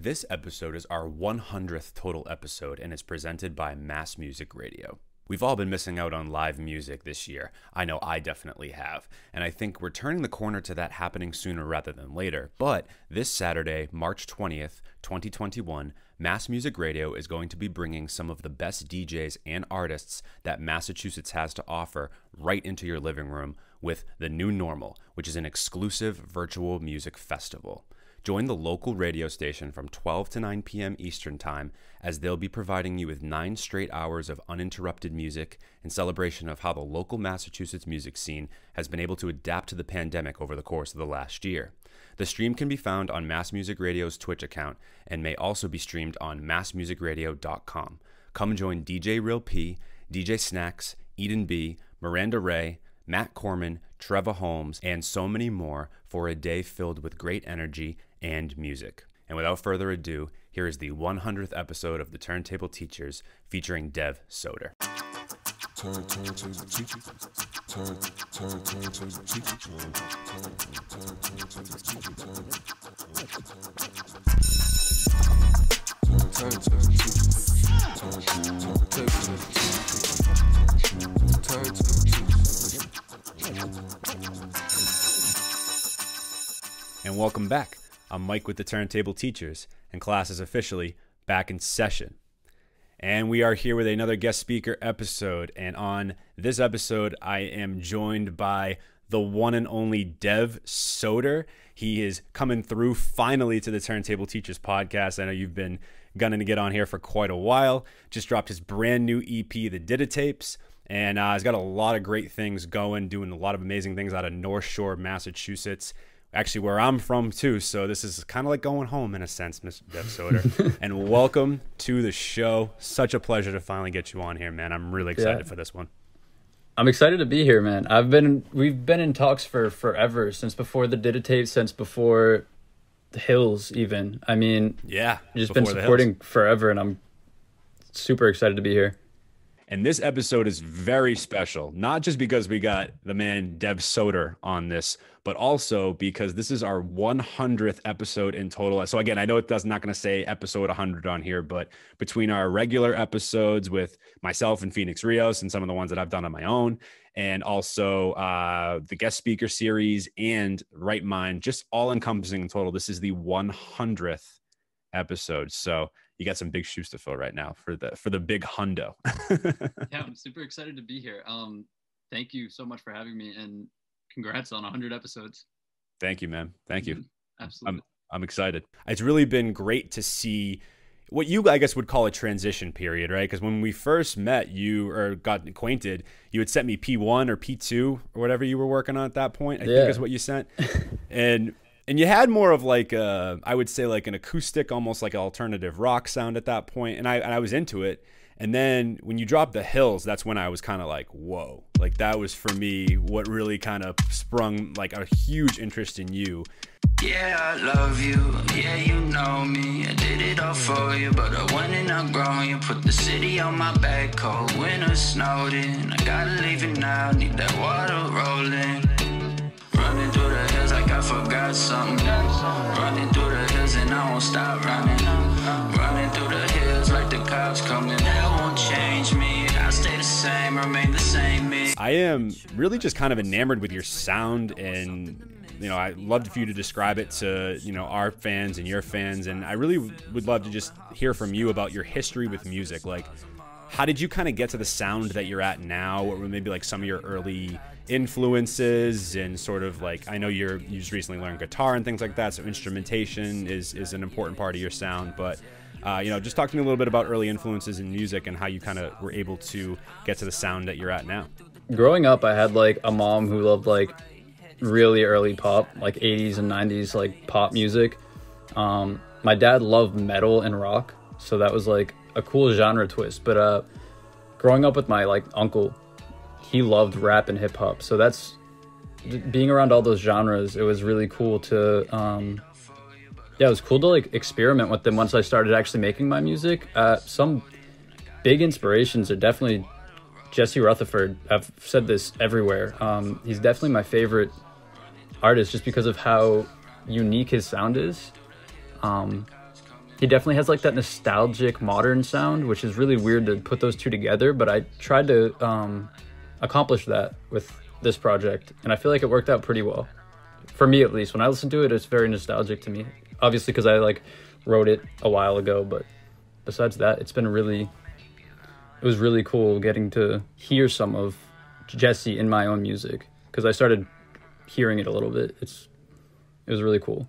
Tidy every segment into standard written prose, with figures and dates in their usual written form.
This episode is our 100th total episode and is presented by Mass Music Radio. We've all been missing out on live music this year. I know I definitely have. And I think we're turning the corner to that happening sooner rather than later. But this Saturday, March 20th, 2021, Mass Music Radio is going to be bringing some of the best DJs and artists that Massachusetts has to offer right into your living room with The New Normal, which is an exclusive virtual music festival. Join the local radio station from 12 to 9 p.m. Eastern Time, as they'll be providing you with 9 straight hours of uninterrupted music in celebration of how the local Massachusetts music scene has been able to adapt to the pandemic over the course of the last year. The stream can be found on Mass Music Radio's Twitch account and may also be streamed on massmusicradio.com. Come join DJ Real P, DJ Snacks, Eden B, Miranda Ray, Matt Corman, Trevor Holmes, and so many more for a day filled with great energy and music. And without further ado, here is the 100th episode of the Turntable Teachers featuring Dev Soter. Turn to the teacher. Turn to the teacher. And welcome back. I'm Mike with the Turntable Teachers, and class is officially back in session. And we are here with another guest speaker episode. And on this episode, I am joined by the one and only Dev Soter. He is coming through finally to the Turntable Teachers podcast. I know you've been gunning to get on here for quite a while. Just dropped his brand new EP, the Dida Tapes. And he's got a lot of great things going, doing a lot of amazing things out of North Shore, Massachusetts. Actually, where I'm from, too. So this is kind of like going home in a sense, Mr. Dev Soter. And welcome to the show. Such a pleasure to finally get you on here, man. I'm really excited for this one. I'm excited to be here, man. We've been in talks for forever, since before the Dida Tapes, since before the Hills even. I mean, yeah, just been supporting forever, and I'm super excited to be here. And this episode is very special, not just because we got the man Dev Soter on this, but also because this is our 100th episode in total. So again, I know it's not going to say episode 100 on here, but between our regular episodes with myself and Phoenix Rios and some of the ones that I've done on my own, and also the guest speaker series and Right Mind, just all encompassing in total, this is the 100th episode. So you got some big shoes to fill right now for the big hundo. Yeah, I'm super excited to be here. Thank you so much for having me, and congrats on 100 episodes. Thank you, man. Thank you. Absolutely. I'm excited. It's really been great to see what you, I guess, would call a transition period, right? Because when we first met you or got acquainted, you had sent me P1 or P2 or whatever you were working on at that point, I think is what you sent. And you had more of like I would say like an acoustic, almost like an alternative rock sound at that point. And I was into it. And then when you dropped The Hills, that's when I was kind of like, whoa, like that was for me what really kind of sprung like a huge interest in you. Yeah, I love you. Yeah, you know me. I did it all for you, but I went and I'm grown. You put the city on my back, cold winter snowed in. I gotta leave it now, need that water rolling. Running through the hills like I forgot something. Running through the hills and I won't stop running. Running through the hills like the cops coming. That won't change me. I'll stay the same, remain the same me. I am really just kind of enamored with your sound, and you know, I'd love for you to describe it to, you know, our fans and your fans. And I really would love to just hear from you about your history with music. Like, how did you kind of get to the sound that you're at now? What were maybe like some of your early influences, and sort of like, I know you just recently learned guitar and things like that, so instrumentation is an important part of your sound. But you know, just talk to me a little bit about early influences in music and how you kind of were able to get to the sound that you're at now. Growing up, I had like a mom who loved like really early pop, like 80s and 90s like pop music. My dad loved metal and rock, so that was like a cool genre twist. But growing up with my like uncle, he loved rap and hip hop, so that's being around all those genres. It was really cool to it was cool to like experiment with them once I started actually making my music. Some big inspirations are definitely Jesse Rutherford. I've said this everywhere. He's definitely my favorite artist just because of how unique his sound is. he definitely has like that nostalgic modern sound, which is really weird to put those two together, but I tried to accomplish that with this project, and I feel like it worked out pretty well. For me, at least. When I listen to it, it's very nostalgic to me. Obviously, because I like wrote it a while ago, but besides that, it was really cool getting to hear some of Jesse in my own music, because I started hearing it a little bit. It was really cool.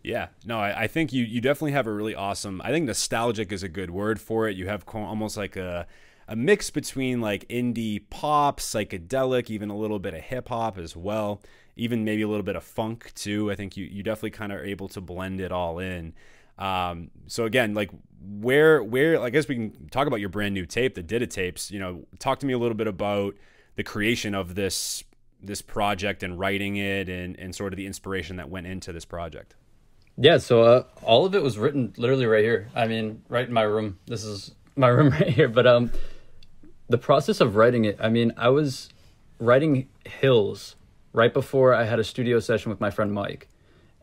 Yeah, no, I think you definitely have a really awesome, I think nostalgic is a good word for it. You have almost like a mix between like indie pop, psychedelic, even a little bit of hip hop as well, even maybe a little bit of funk too. I think you definitely kind of are able to blend it all in. So again, like where I guess we can talk about your brand new tape, the Dida Tapes. You know, talk to me a little bit about the creation of this project and writing it, and sort of the inspiration that went into this project. Yeah, so all of it was written literally right here. I mean, right in my room. This is my room right here. But the process of writing it, I mean, I was writing Hills right before I had a studio session with my friend Mike.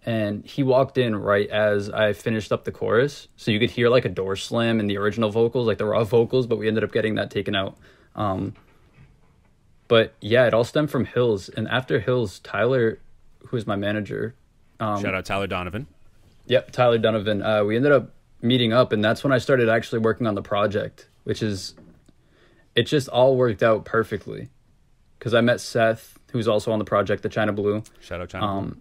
And he walked in right as I finished up the chorus. So you could hear like a door slam in the original vocals, like the raw vocals, but we ended up getting that taken out. But yeah, it all stemmed from Hills. And after Hills, Tyler, who is my manager. Shout out Tyler Donovan. Yep, Tyler Donovan. We ended up meeting up, and that's when I started actually working on the project, it just all worked out perfectly. Because I met Seth, who's also on the project, the China Blue. Shout out China Blue.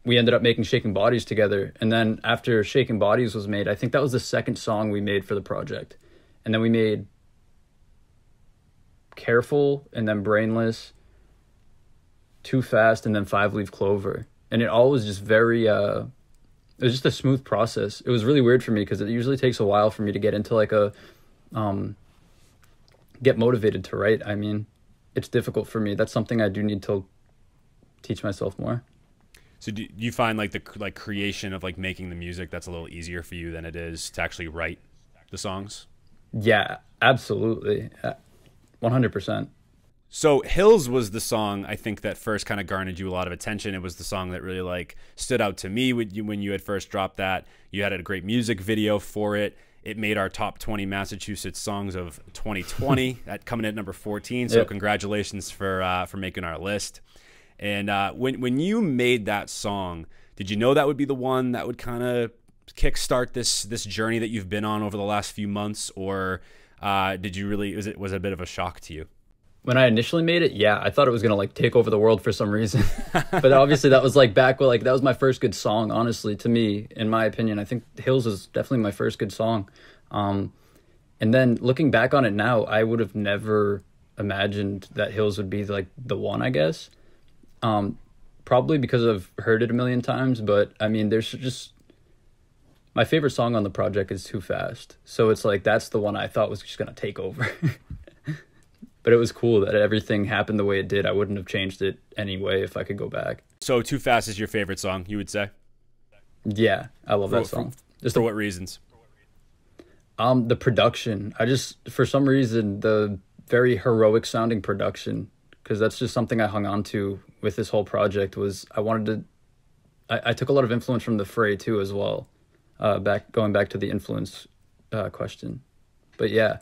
We ended up making Shaking Bodies together. And then after Shaking Bodies was made, I think that was the second song we made for the project. And then we made Careful, and then Brainless, Too Fast, and then 5-Leaf Clover. And it all was just very, it was just a smooth process. It was really weird for me because it usually takes a while for me to get into like get motivated to write. I mean, it's difficult for me. That's something I do need to teach myself more. So do you find like the creation of like making the music, that's a little easier for you than it is to actually write the songs? Yeah, absolutely. 100%. So Hills was the song I think that first kind of garnered you a lot of attention. It was the song that really like stood out to me when you had first dropped that. You had a great music video for it. It made our top 20 Massachusetts songs of 2020. That coming in at number 14. So Congratulations for making our list. And when you made that song, did you know that would be the one that would kind of kickstart this journey that you've been on over the last few months, or did you really was it a bit of a shock to you? When I initially made it, yeah, I thought it was gonna like take over the world for some reason. But obviously that was like back when, like, that was my first good song, honestly, to me, in my opinion. I think Hills is definitely my first good song. And then looking back on it now, I would have never imagined that Hills would be like the one, I guess. Probably because I've heard it a million times, but I mean, there's just my favorite song on the project is Too Fast. So it's like that's the one I thought was just gonna take over. But it was cool that everything happened the way it did. I wouldn't have changed it anyway if I could go back. So Too Fast is your favorite song, you would say? Yeah, I love that song. For what reasons? The production. For some reason, the very heroic sounding production, because that's just something I hung on to with this whole project, was I took a lot of influence from The Fray too as well, going back to the influence question. But yeah,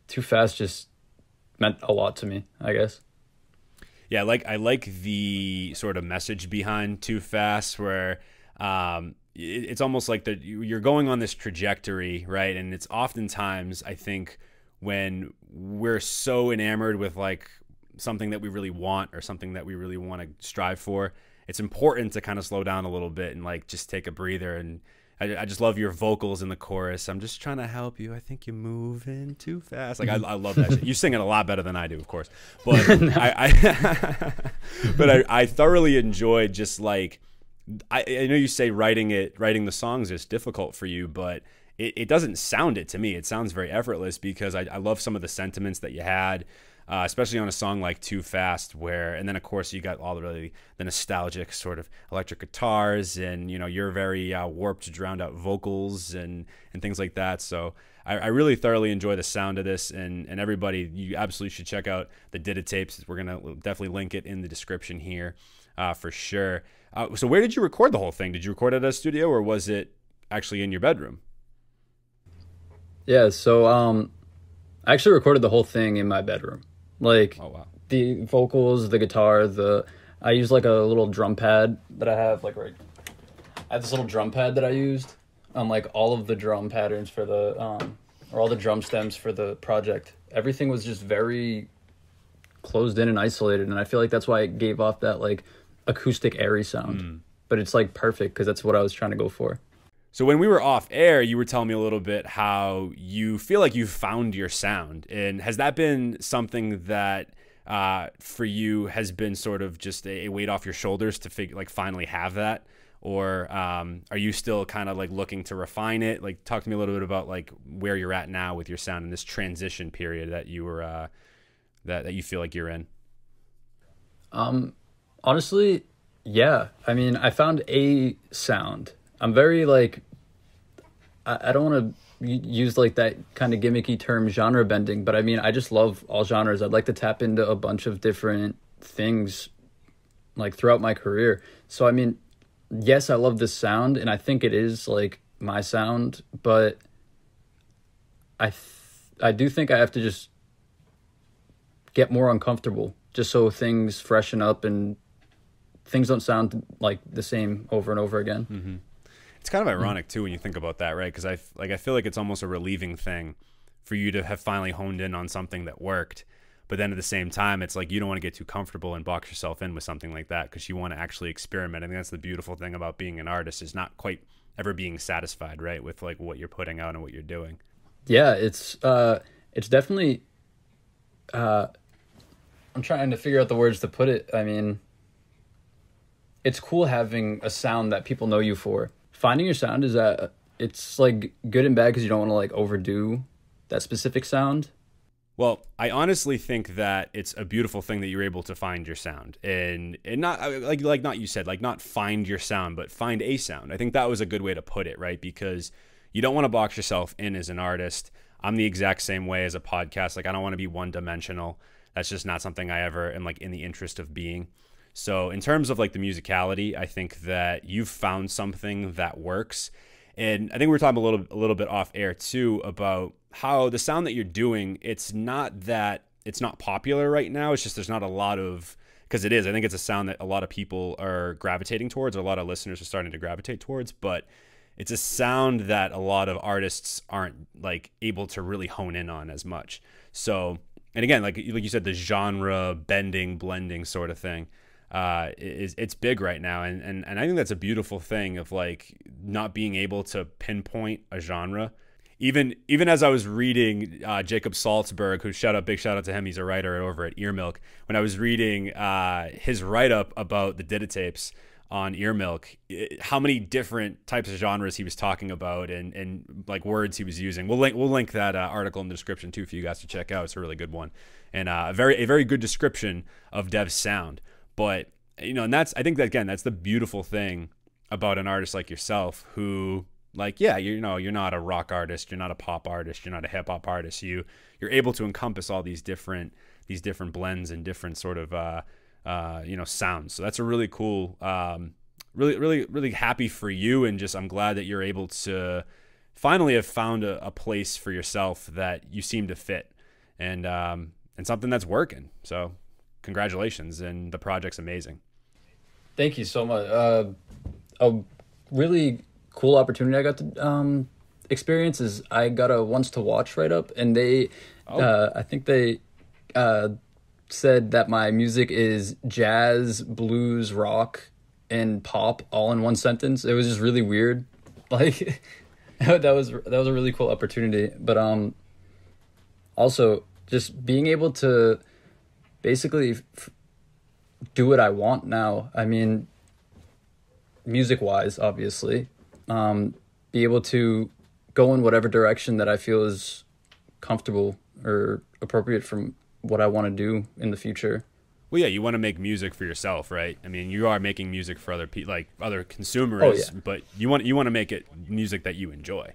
Too Fast just meant a lot to me, I guess. Yeah, I like the sort of message behind Too Fast, where it's almost like that you're going on this trajectory, right? And it's oftentimes, I think, when we're so enamored with like something that we really want or something that we really want to strive for, it's important to kind of slow down a little bit and like just take a breather. And I just love your vocals in the chorus. I'm just trying to help you. I think you're moving too fast. Like I love that shit. You sing it a lot better than I do, of course. But I thoroughly enjoyed just like I know you say writing the songs is difficult for you, but it doesn't sound it to me. It sounds very effortless because I love some of the sentiments that you had. Especially on a song like Too Fast, and then of course you got all the nostalgic sort of electric guitars, and you know your very warped, drowned out vocals and things like that. So I really thoroughly enjoy the sound of this, and everybody, you absolutely should check out the Dida Tapes. We're gonna definitely link it in the description here for sure. So where did you record the whole thing? Did you record it at a studio, or was it actually in your bedroom? Yeah, so I actually recorded the whole thing in my bedroom. Like, Oh, wow. the vocals, the guitar, I used like a little drum pad that I have, like, right. I have this little drum pad that I used on like all of the drum patterns for the or all the drum stems for the project. Everything was just very closed in and isolated, and I feel like that's why it gave off that like acoustic airy sound. But it's like perfect because that's what I was trying to go for. So when we were off air, you were telling me a little bit how you feel like you've found your sound. And has that been something that for you has been sort of just a weight off your shoulders to finally have that? Or are you still kind of like looking to refine it? Like, talk to me a little bit about like where you're at now with your sound in this transition period that you were that you feel like you're in. Honestly, yeah. I mean, I found a sound. I'm very like, I don't want to use like that kind of gimmicky term genre bending, but I mean, I just love all genres. I'd like to tap into a bunch of different things like throughout my career. So, I mean, yes, I love this sound and I think it is like my sound, but I do think I have to just get more uncomfortable just so things freshen up and things don't sound like the same over and over again. Mm-hmm. It's kind of ironic too when you think about that, right? Because I feel like it's almost a relieving thing for you to have finally honed in on something that worked, but then at the same time, it's like you don't want to get too comfortable and box yourself in with something like that because you want to actually experiment. I think that's the beautiful thing about being an artist, is not quite ever being satisfied, right, with like what you're putting out and what you're doing. Yeah, it's definitely. I'm trying to figure out the words to put it. I mean, it's cool having a sound that people know you for. Finding your sound is that it's like good and bad because you don't want to like overdo that specific sound. Well, I honestly think that it's a beautiful thing that you're able to find your sound and not like not you said, like not find your sound, but find a sound. I think that was a good way to put it, right? Because you don't want to box yourself in as an artist. I'm the exact same way as a podcast. Like, I don't want to be one dimensional. That's just not something I ever am like in the interest of being. So in terms of like the musicality, I think that you've found something that works. And I think we were talking a little bit off air too about how the sound that you're doing, it's not that it's not popular right now. It's just there's not a lot of, because it is. I think it's a sound that a lot of people are gravitating towards, or a lot of listeners are starting to gravitate towards, but it's a sound that a lot of artists aren't like able to really hone in on as much. So, and again, like you said, the genre bending, blending sort of thing, it's big right now, and I think that's a beautiful thing of like not being able to pinpoint a genre. Even as I was reading Jacob Salzberg, big shout out to him, he's a writer over at EarMilk. When I was reading his write up about the Dida Tapes on EarMilk, how many different types of genres he was talking about and like words he was using. We'll link that article in the description too for you guys to check out. It's a really good one, and a very good description of Dev's sound. But and I think that again, that's the beautiful thing about an artist like yourself, who like, yeah, you're not a rock artist, you're not a pop artist, you're not a hip hop artist. You're able to encompass all these different blends and different sort of sounds. So that's a really cool, really happy for you, and just I'm glad that you're able to finally have found a place for yourself that you seem to fit, and something that's working. So congratulations, and the project's amazing. Thank you so much. A really cool opportunity I got to experience is I got a Ones To Watch write up, and they I think they said that my music is jazz, blues, rock, and pop all in one sentence. It was just really weird. Like that was a really cool opportunity. But also just being able to basically do what I want now. I mean, music wise, obviously, be able to go in whatever direction that I feel is comfortable or appropriate from what I want to do in the future. Well, yeah, you want to make music for yourself, right? I mean, you are making music for other people, like other consumers, but you want to make it music that you enjoy,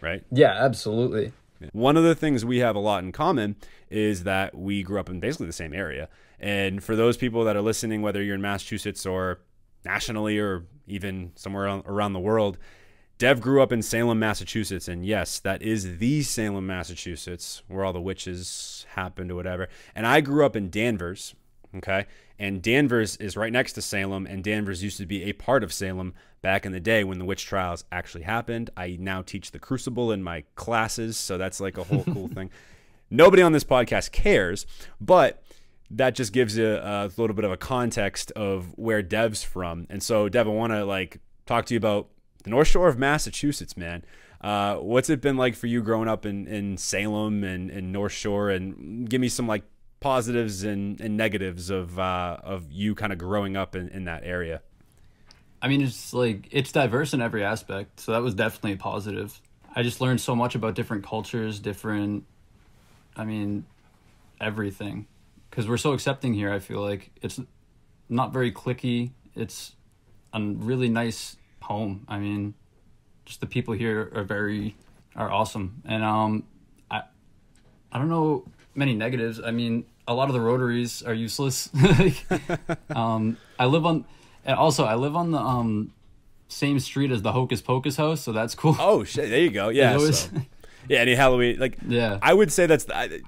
right? Yeah, absolutely. One of the things we have a lot in common is that we grew up in basically the same area. And for those people that are listening, whether you're in Massachusetts or nationally or even somewhere around the world, Dev grew up in Salem, Massachusetts, and yes, that is the Salem, Massachusetts, where all the witches happened or whatever. And I grew up in Danvers, okay? And Danvers is right next to Salem, and Danvers used to be a part of Salem back in the day when the witch trials actually happened. I now teach the Crucible in my classes, so that's like a whole cool thing. Nobody on this podcast cares, but that just gives you a little bit of a context of where Dev's from. And so, Dev, I want to like talk to you about the North Shore of Massachusetts, man. What's it been like for you growing up in Salem and North Shore? And give me some like positives and negatives of you kind of growing up in that area. I mean, it's diverse in every aspect, so that was definitely a positive. I just learned so much about different cultures, everything. Because we're so accepting here, I feel like. It's not very cliquey. It's a really nice home. I mean, just the people here are awesome. And I don't know many negatives. I mean, a lot of the rotaries are useless. I live on the same street as the Hocus Pocus house, so that's cool. Oh shit! There you go. Yeah. Yeah. Any Halloween yeah. I would say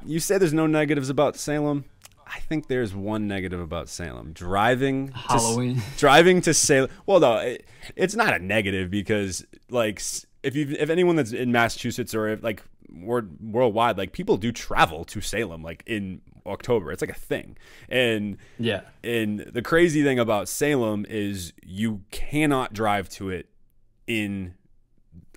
you say there's no negatives about Salem. I think there's one negative about Salem. Driving to Salem. Well, no, it's not a negative because like if anyone that's in Massachusetts or if, like worldwide, like people do travel to Salem like in October. It's like a thing. And the crazy thing about Salem is you cannot drive to it in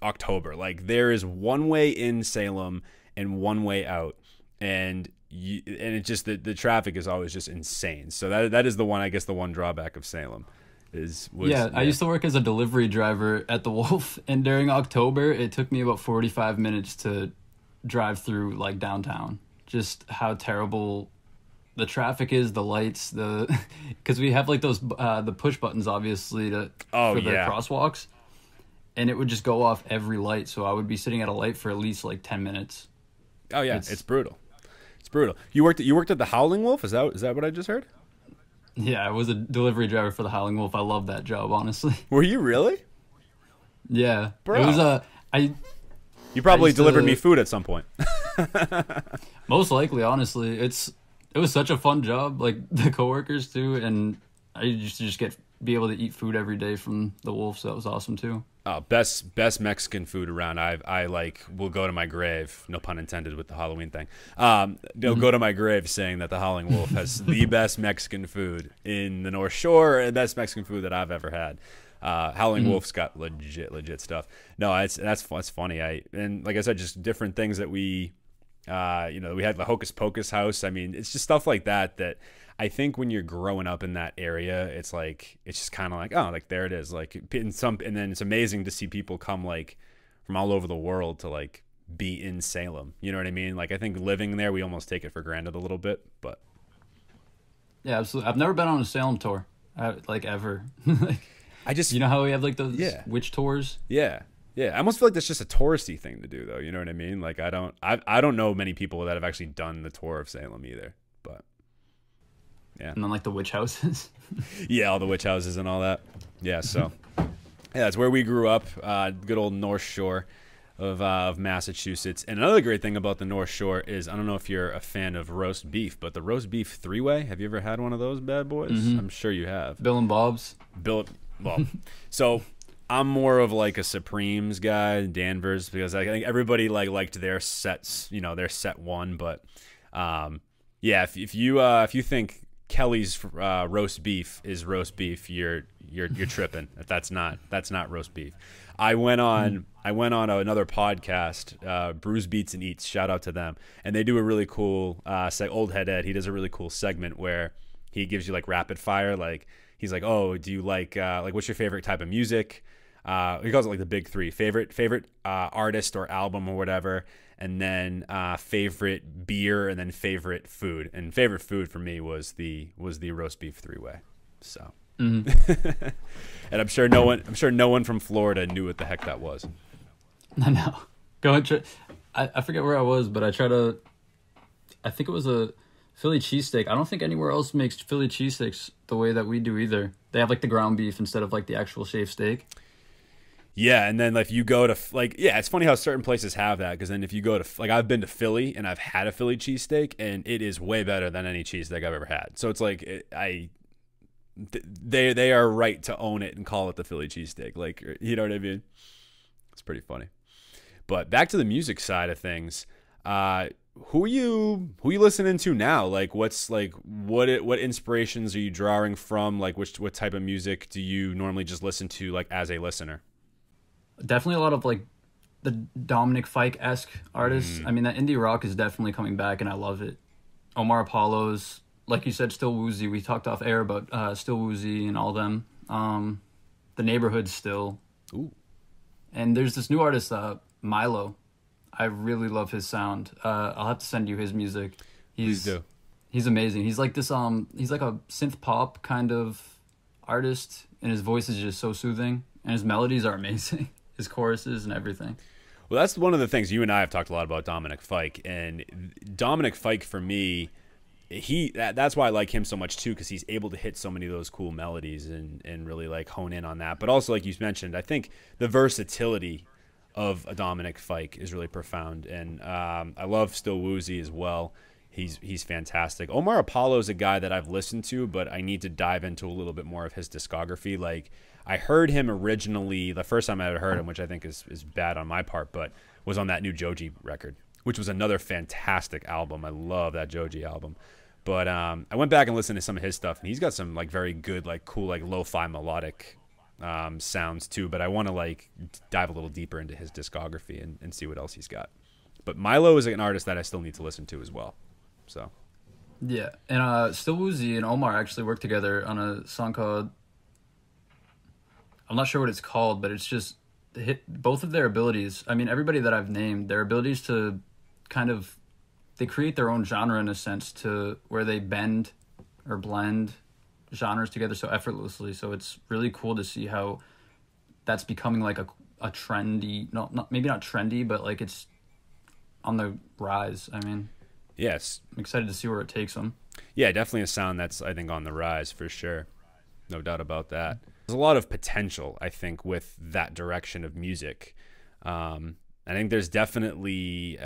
October. Like there is one way in Salem and one way out, and it's just the traffic is always just insane. So that is the one drawback of Salem. I used to work as a delivery driver at the Wolf, and during October it took me about 45 minutes to drive through like downtown. Just how terrible the traffic is, the lights, because we have like those the push buttons obviously for the crosswalks, and it would just go off every light, so I would be sitting at a light for at least like 10 minutes. Oh yeah, it's brutal. It's brutal. You worked at the Howling Wolf? Is that what I just heard? Yeah, I was a delivery driver for the Howling Wolf. I love that job, honestly. Were you really? Yeah. Bro. It was you probably delivered me food at some point. Most likely, honestly. It was such a fun job, like the coworkers too, and I used to just be able to eat food every day from the Wolf, so that was awesome too. Oh, best Mexican food around. I will go to my grave, no pun intended with the Halloween thing. They'll go to my grave saying that the Howling Wolf has the best Mexican food in the North Shore and best Mexican food that I've ever had. Howling Wolf's got legit stuff. No, that's funny. And like I said, just different things that we had the Hocus Pocus house. I mean, it's just stuff like that I think when you're growing up in that area, it's just kind of like, oh, like there it is. Like and then it's amazing to see people come like from all over the world to like be in Salem. You know what I mean? Like I think living there, we almost take it for granted a little bit, but yeah, absolutely. I've never been on a Salem tour, like ever. You know how we have like those witch tours? Yeah. Yeah, I almost feel like that's just a touristy thing to do, though. You know what I mean? Like I don't know many people that have actually done the tour of Salem either. But yeah, and then like the witch houses. Yeah, all the witch houses and all that. Yeah, so yeah, that's where we grew up. Good old North Shore of Massachusetts. And another great thing about the North Shore is, I don't know if you're a fan of roast beef, but the roast beef three-way. Have you ever had one of those bad boys? Mm-hmm. I'm sure you have. Bill and Bob's. So I'm more of like a Supremes guy, Danvers, because I think everybody liked their sets, their set one. But yeah, if you think Kelly's roast beef is roast beef, you're tripping. That's not roast beef. I went on another podcast, Brews Beats and Eats. Shout out to them, and they do a really cool Old Head Ed. He does a really cool segment where he gives you like rapid fire. Like he's like, oh, do you like what's your favorite type of music? He calls it like the big three: favorite artist or album or whatever, and then favorite beer, and then favorite food. And favorite food for me was the roast beef three-way. So, and I'm sure no one from Florida knew what the heck that was. I know. I forget where I was, but I think it was a Philly cheesesteak. I don't think anywhere else makes Philly cheesesteaks the way that we do either. They have like the ground beef instead of like the actual shaved steak. Yeah, and then like you go to like yeah, it's funny how certain places have that because then if you go to like I've been to Philly and I've had a Philly cheesesteak and it is way better than any cheesesteak I've ever had. So it's like they are right to own it and call it the Philly cheesesteak. Like you know what I mean? It's pretty funny. But back to the music side of things. Who are you listening to now? Like what's like what inspirations are you drawing from? Like what type of music do you normally just listen to like as a listener? Definitely a lot of like the Dominic Fike-esque artists. I mean, that indie rock is definitely coming back and I love it. Omar Apollo's, like you said, Still Woozy. We talked off air about Still Woozy and all them. The Neighborhood still. Ooh. And there's this new artist, Milo. I really love his sound. I'll have to send you his music. Please do. He's amazing. He's like this he's like a synth pop kind of artist and his voice is just so soothing and his melodies are amazing. His choruses and everything. Well, that's one of the things you and I have talked a lot about Dominic Fike, and Dominic Fike for me, that's why I like him so much too, because he's able to hit so many of those cool melodies and really like hone in on that. But also, like you mentioned, I think the versatility of a Dominic Fike is really profound, and I love Still Woozy as well. He's fantastic. Omar Apollo is a guy that I've listened to, but I need to dive into a little bit more of his discography. Like I heard him originally, the first time I ever heard him, which I think is bad on my part, but was on that new Joji record, which was another fantastic album. I love that Joji album. But I went back and listened to some of his stuff, and he's got some like very good, like cool, like lo-fi melodic sounds too. But I want to like dive a little deeper into his discography and see what else he's got. But Milo is an artist that I still need to listen to as well. So yeah, and Still Woozy and Omar actually worked together on a song called, I'm not sure what it's called, but it's just both of their abilities. I mean, everybody that I've named, their abilities to kind of, they create their own genre in a sense to where they bend or blend genres together so effortlessly. So it's really cool to see how that's becoming like a trendy, maybe not trendy, but like it's on the rise. I mean, yes, I'm excited to see where it takes them. Yeah, definitely a sound that's, I think, on the rise for sure. No doubt about that. There's a lot of potential, I think, with that direction of music. I think there's definitely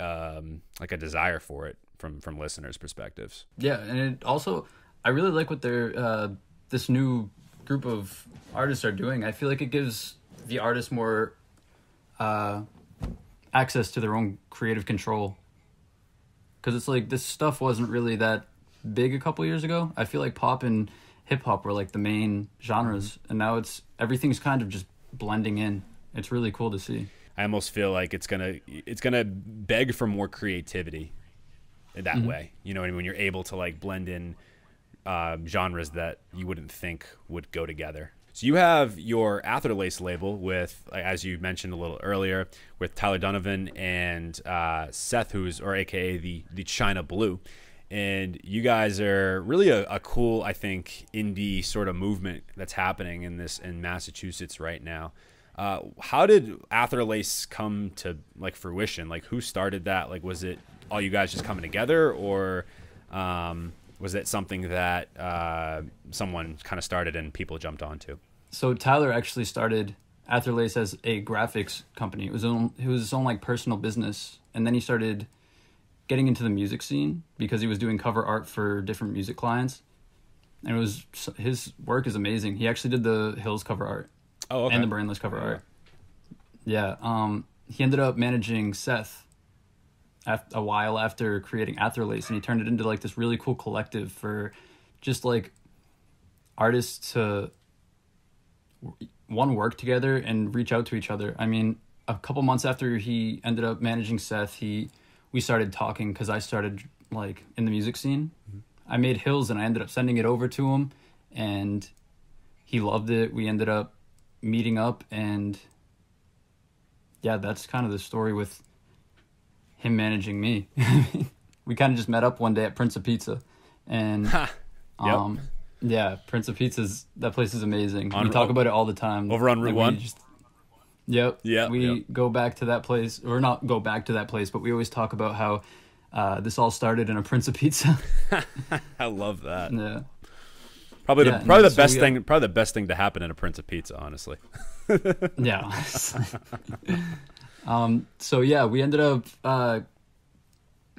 like a desire for it from listeners' perspectives. Yeah, and it also, I really like what this new group of artists are doing. I feel like it gives the artists more access to their own creative control. Because it's like this stuff wasn't really that big a couple years ago. I feel like pop and hip hop were like the main genres, and now everything's kind of just blending in. It's really cool to see. I almost feel like it's gonna beg for more creativity in that way. You know what I mean? When you're able to like blend in genres that you wouldn't think would go together. So you have your Atherlace label with, as you mentioned a little earlier, with Tyler Donovan and Seth, or AKA the China Blue. And you guys are really a cool, I think, indie sort of movement that's happening in Massachusetts right now. How did Atherlace come to like fruition? Like who started that? Like was it all you guys just coming together, or was it something that someone kind of started and people jumped onto? So Tyler actually started Atherlace as a graphics company. It was his own like personal business, and then he started getting into the music scene because he was doing cover art for different music clients, and his work is amazing. He actually did the Hills cover art. Oh, okay. And the Brainless cover art. Yeah. He ended up managing Seth a while after creating Atherlace, and he turned it into like this really cool collective for just like artists to work together and reach out to each other. I mean, a couple months after he ended up managing Seth, we started talking because I started like in the music scene. I made Hills and I ended up sending it over to him, and he loved it. We ended up meeting up, and yeah, that's kind of the story with him managing me. We kind of just met up one day at Prince of Pizza, and yeah, Prince of Pizza's, that place is amazing. We talk about it all the time. Over on Route 1? Yep. Yeah. We go back to that place, or not go back to that place, but we always talk about how this all started in a Prince of Pizza. I love that. Yeah. Probably Yeah, probably the so best thing. Probably the best thing to happen at a Prince of Pizza, honestly. Yeah. So yeah, we ended up.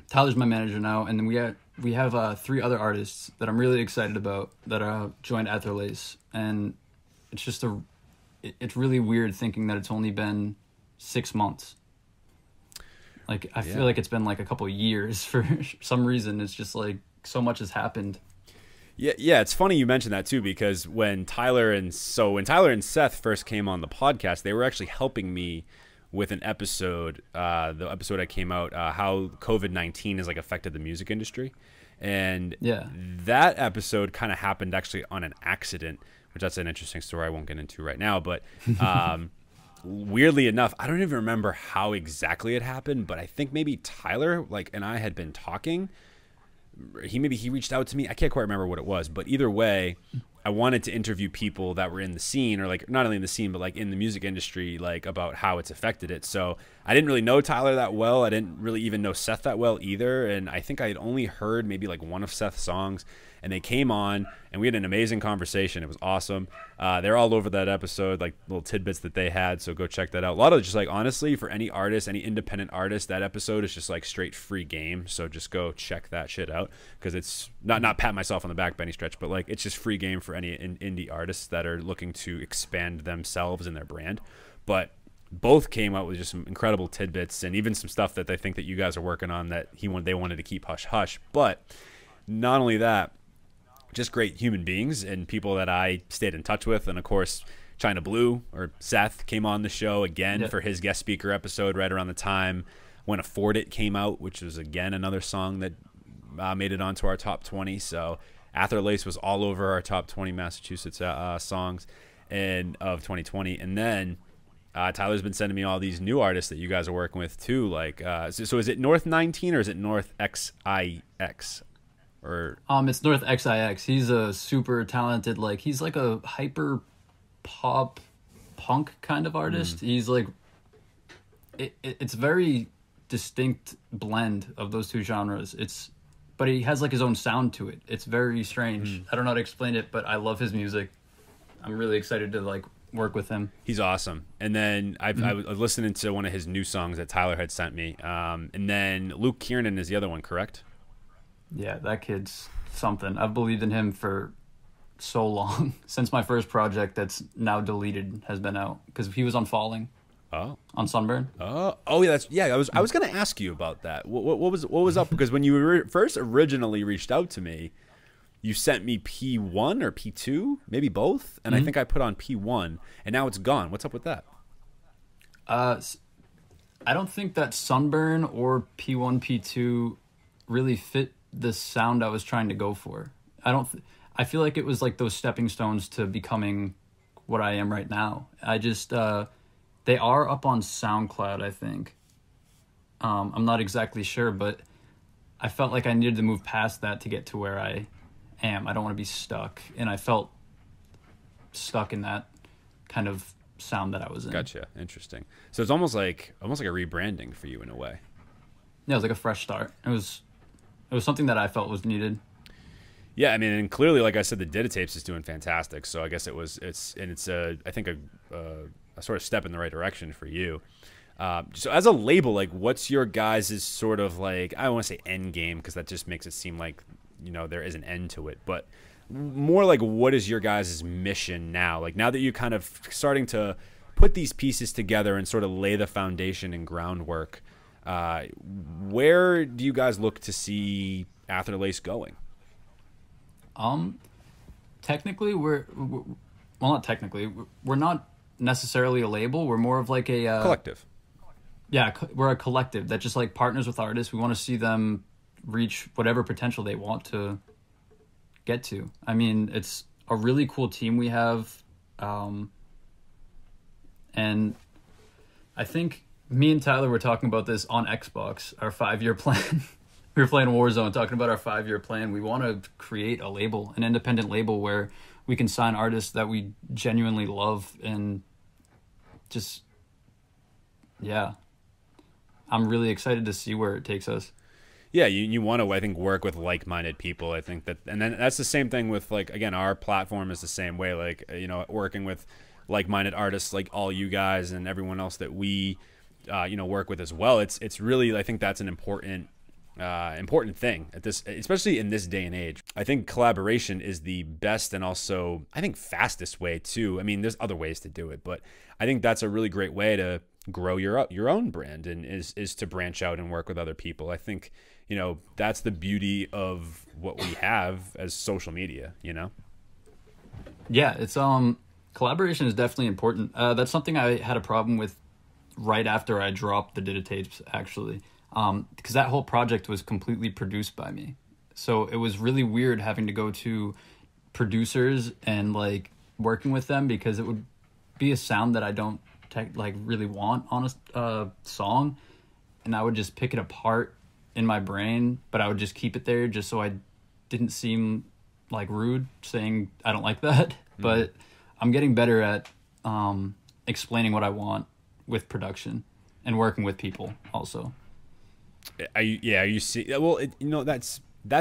Tyler's my manager now, and then we have 3 other artists that I'm really excited about that joined Atherlace, and it's just it's really weird thinking that it's only been 6 months. Like I feel like it's been like a couple of years for some reason. It's just like so much has happened. Yeah, it's funny you mentioned that too, because when Tyler and Seth first came on the podcast, they were actually helping me with an episode, the episode I came out, how COVID-19 has like affected the music industry. And that episode kind of happened actually on an accident, which that's an interesting story I won't get into right now. But weirdly enough, I don't even remember how exactly it happened, but I think maybe Tyler and I had been talking. He reached out to me. I can't quite remember what it was, but either way, I wanted to interview people that were in the scene, or like not only in the scene, but like in the music industry, like about how it's affected it. So I didn't really know Tyler that well. I didn't really even know Seth that well either. And I think I had only heard maybe like one of Seth's songs, and they came on and we had an amazing conversation. It was awesome. They're all over that episode, like little tidbits that they had. So go check that out. A lot of just like, honestly, for any artist, any independent artist, that episode is just like straight free game. So just go check that shit out, because it's not pat myself on the back by any stretch, but like it's just free game for any indie artists that are looking to expand themselves and their brand. But both came out with just some incredible tidbits, and even some stuff that they think that you guys are working on that they wanted to keep hush hush. But not only that, just great human beings and people that I stayed in touch with. And of course, China Blue, or Seth, came on the show again for his guest speaker episode right around the time when Afford It came out, which was again another song that made it onto our top 20. So Atherlace was all over our top 20 Massachusetts songs of 2020. And then Tyler's been sending me all these new artists that you guys are working with too. Like, so is it North 19 or is it North XIX? Or it's North XIX. He's a super talented, like he's like a hyper pop punk kind of artist. He's like it's very distinct blend of those two genres. But he has like his own sound to it. It's very strange. I don't know how to explain it, but I love his music. I'm really excited to like work with him. He's awesome. And then I was listening to one of his new songs that Tyler had sent me. And then Luke Kiernan is the other one, correct? Yeah, that kid's something. I've believed in him for so long, since my first project that's now deleted has been out, because he was on Falling. Oh, on Sunburn. Oh yeah, I was going to ask you about that. What was up? Because when you first originally reached out to me, you sent me P1 or P2, maybe both, and I think I put on P1, and now it's gone. What's up with that? I don't think that Sunburn or P1, P2 really fit the sound I was trying to go for. I feel like it was like those stepping stones to becoming what I am right now. I just they are up on SoundCloud, I think. I'm not exactly sure, but I felt like I needed to move past that to get to where I am. I don't want to be stuck, and I felt stuck in that kind of sound that I was in. Gotcha. Interesting. So it's almost like a rebranding for you in a way. Yeah, it was like a fresh start. It was something that I felt was needed. Yeah, I mean, and clearly, like I said, the Dida Tapes is doing fantastic. So I guess it's I think a sort of step in the right direction for you. So as a label, like, what's your guys' sort of like, I don't want to say end game, because that just makes it seem like, there is an end to it, but more like, what is your guys' mission now? Like, now that you're kind of starting to put these pieces together and sort of lay the foundation and groundwork, where do you guys look to see Atherlace going? Technically, we're not technically. We're not necessarily a label. We're more of like a collective. Yeah, we're a collective that just like partners with artists. We want to see them reach whatever potential they want to get to. I mean, it's a really cool team we have, and I think me and Tyler were talking about this on Xbox, our 5-year plan. We were playing Warzone, talking about our 5-year plan. We want to create a label, an independent label where we can sign artists that we genuinely love, and just, yeah. I'm really excited to see where it takes us. Yeah, you want to, I think, work with like-minded people. I think that, and then that's the same thing with, like, again, our platform is the same way, like, you know, working with like-minded artists like all you guys and everyone else that we you know, work with as well. It's really, I think that's an important thing at this, especially in this day and age. I think collaboration is the best and also, I think, fastest way too. I mean, there's other ways to do it, but I think that's a really great way to grow your own brand, and is to branch out and work with other people. I think, you know, that's the beauty of what we have as social media, you know? Yeah, it's collaboration is definitely important. That's something I had a problem with right after I dropped the Dida Tapes, actually. Because that whole project was completely produced by me. So it was really weird having to go to producers and like working with them, because it would be a sound that I don't like really want on a song, and I would just pick it apart in my brain, but I would just keep it there just so I didn't seem like rude saying I don't like that. But I'm getting better at explaining what I want with production and working with people also. You see, well, you know, that's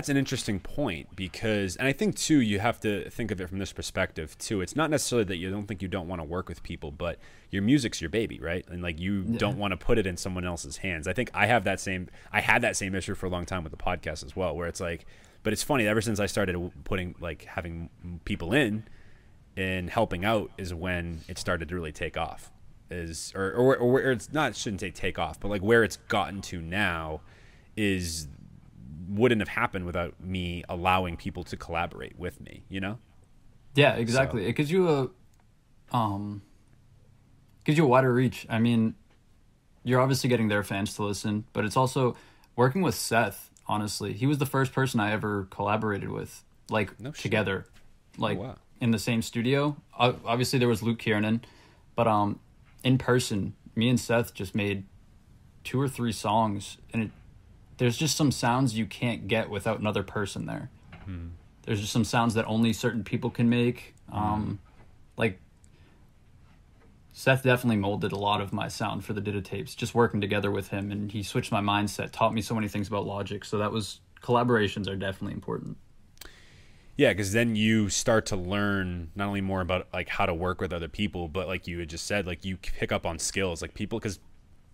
an interesting point, because, and I think too, you have to think of it from this perspective too. It's not necessarily that you don't want to work with people, but your music's your baby, right? And like, you don't want to put it in someone else's hands. I think I had that same issue for a long time with the podcast as well, where it's like, but it's funny, ever since I started putting, like, having people in and helping out is when it started to really take off. Or it's not, shouldn't say take off, but like where it's gotten to now wouldn't have happened without me allowing people to collaborate with me, you know? Yeah, exactly. So. It gives you a wider reach. I mean, you're obviously getting their fans to listen, but it's also working with Seth. Honestly, he was the first person I ever collaborated with, like, together, like, in the same studio. Obviously there was Luke Kiernan, but in person, me and Seth just made 2 or 3 songs, and there's just some sounds you can't get without another person there. There's just some sounds that only certain people can make. Like, Seth definitely molded a lot of my sound for the Dida Tapes, just working together with him, and he switched my mindset, taught me so many things about Logic. So collaborations are definitely important. Yeah, because then you start to learn not only more about like how to work with other people, but like you had just said, like you pick up on skills, like because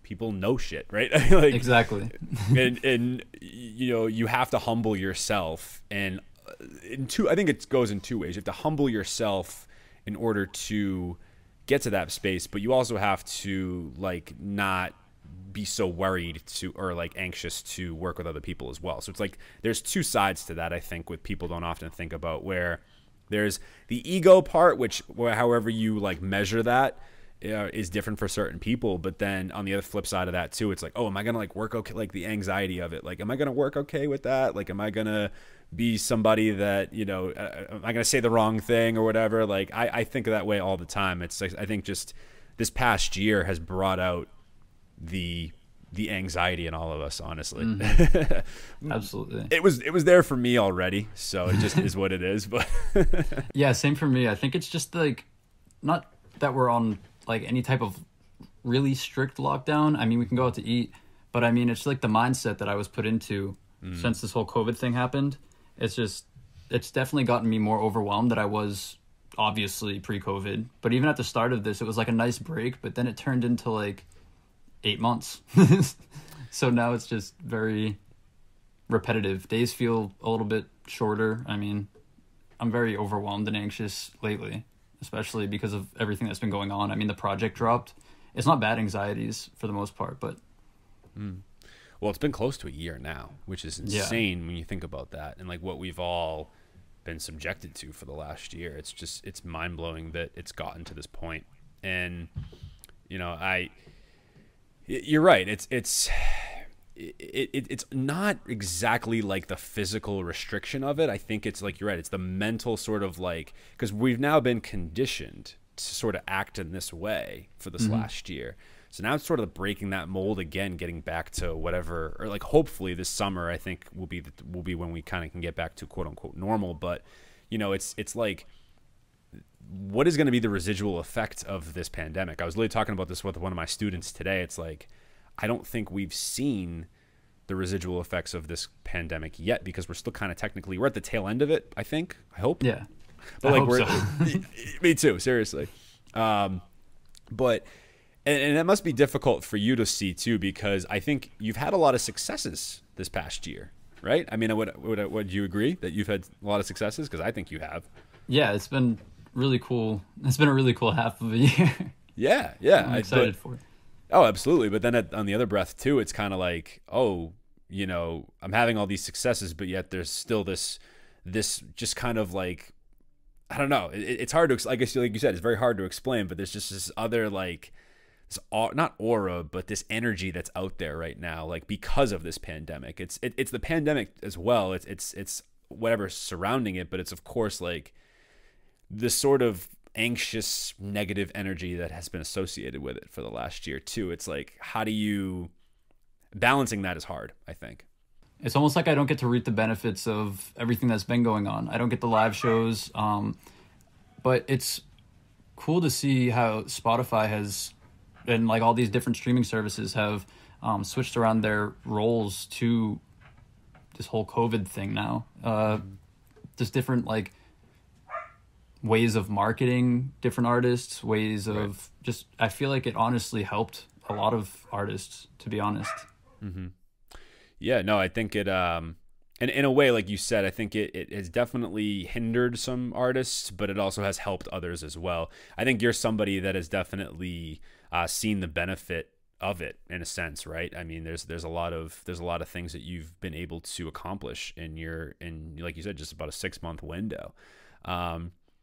people know shit, right? Like, exactly. and you know, you have to humble yourself, and I think it goes in 2 ways. You have to humble yourself in order to get to that space, but you also have to like not be so worried or like anxious to work with other people as well. So it's like there's 2 sides to that, I think, what people don't often think about, where there's the ego part, which however you like measure that is different for certain people. But then on the other flip side of that too, it's like, oh, am I gonna like work okay? Like the anxiety of it, like, am I gonna work okay with that? Like, am I gonna be somebody that, you know, am I gonna say the wrong thing or whatever? Like I think of that way all the time. It's like, I think just this past year has brought out the anxiety in all of us, honestly. Absolutely. It was there for me already, so it just is what it is. But yeah, same for me. I think it's just like, not that we're on like any type of really strict lockdown. I mean, we can go out to eat, but I mean, it's like the mindset that I was put into since this whole COVID thing happened. It's definitely gotten me more overwhelmed than I was obviously pre-COVID. But even at the start of this, it was like a nice break, but then it turned into like 8 months. So now it's just very repetitive. Days feel a little bit shorter. I mean, I'm very overwhelmed and anxious lately, especially because of everything that's been going on. I mean, the project dropped. It's not bad anxieties for the most part, but well, it's been close to a year now, which is insane when you think about that, and like what we've all been subjected to for the last year. It's mind-blowing that it's gotten to this point. And you know, you're right. It's not exactly like the physical restriction of it. I think it's like, you're right. It's the mental sort of like, because we've now been conditioned to sort of act in this way for this last year. So now it's sort of breaking that mold again, getting back to whatever, or like hopefully this summer, I think will be when we kind of can get back to quote unquote normal. But you know, it's like, what is going to be the residual effect of this pandemic? I was literally talking about this with one of my students today. It's like, I don't think we've seen the residual effects of this pandemic yet, because we're still kind of technically, we're at the tail end of it, I think, I hope. Yeah. But I like hope so. Me too, seriously. But and it must be difficult for you to see too, because I think you've had a lot of successes this past year, right? I mean, would you agree that you've had a lot of successes? Because I think you have. Yeah, it's been really cool. It's been a really cool half of a year. Yeah. I'm excited for it. Oh, absolutely. But then on the other breath too, it's kind of like, oh, you know, I'm having all these successes, but yet there's still this just kind of like, I don't know. It's hard to, I guess, like you said, it's very hard to explain, but there's just this other, like, this, not aura, but this energy that's out there right now, like, because of this pandemic. It's the pandemic as well. It's whatever's surrounding it, but it's, of course, like, this sort of anxious, negative energy that has been associated with it for the last year, too. It's like, how do you, balancing that is hard, I think. It's almost like I don't get to reap the benefits of everything that's been going on. I don't get the live shows, but it's cool to see how Spotify has, and like all these different streaming services have switched around their roles to this whole COVID thing now. Just different like ways of marketing different artists, ways of just, I feel like it honestly helped a lot of artists, to be honest. Mm-hmm. Yeah, no, I think it, and in a way, like you said, I think it has definitely hindered some artists, but it also has helped others as well. I think you're somebody that has definitely seen the benefit of it in a sense, right? I mean, there's a lot of things that you've been able to accomplish in like you said, just about a 6-month window.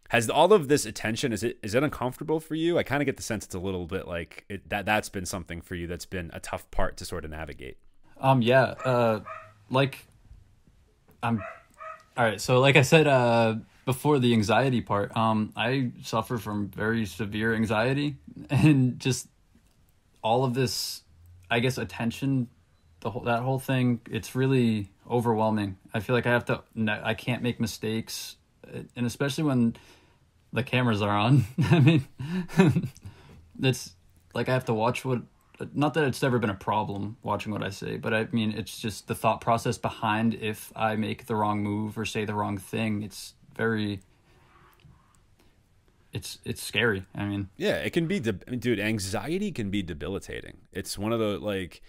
Has all of this attention, is it uncomfortable for you? I kind of get the sense it's a little bit like that's been something for you that's been a tough part to sort of navigate. Like all right. So like I said, before the anxiety part, I suffer from very severe anxiety, and just all of this, I guess, attention, that whole thing, it's really overwhelming. I feel like I can't make mistakes, and especially when the cameras are on. I mean, it's like I have to watch not that it's ever been a problem watching what I say, but I mean, it's just the thought process behind if I make the wrong move or say the wrong thing. It's scary. I mean, yeah, it can be, dude, anxiety can be debilitating. It's one of the, like,